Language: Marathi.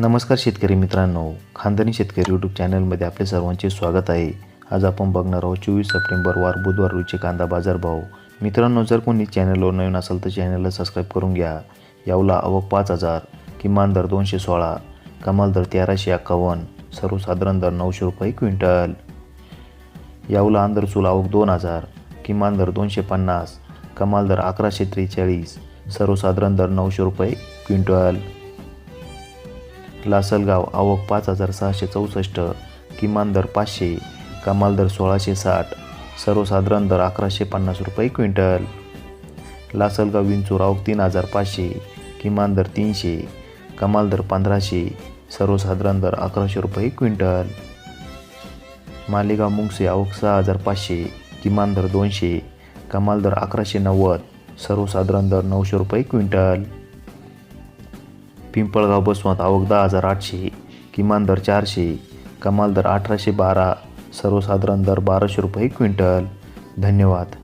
नमस्कार शेतकरी मित्रांनो, खानदानी शेतकरी यूट्यूब चॅनलमध्ये आपले सर्वांचे स्वागत आहे। आज आपण बघणार आहोत 24 सप्टेंबर वार बुधवार रोजचे कांदा बाजार भाव। मित्रांनो, जर कोणी चॅनलवर नवीन असेल तर चॅनलला सबस्क्राईब करून घ्या। यावला आवक 5000, किमान दर 216, कमाल दर 1351, सर्वसाधारण दर 900 रुपये क्विंटल। यावला आंध्रचूल आवक 2000, किमान दर 250, कमाल दर 1143, सर्वसाधारण दर 900 रुपये क्विंटल। लासलगाव आवक 5664, किमान दर 500, कमाल दर 1660, सर्वसाधारण दर 1150 रुपये क्विंटल। लासलगाव विंचूर आवक 3500, किमान दर 300, कमाल दर 1500, सर्वसाधारण दर 1100 रुपये क्विंटल। मालेगाव मुंगसे आवक 6500, किमान दर 200, कमाल दर 1190, सर्वसाधारण दर 900 रुपये क्विंटल। पिंपळगाव बसवंत आवक 10800, किमान दर 400, कमाल दर 1812, सर्वसाधारण दर 1200 रुपये क्विंटल। धन्यवाद।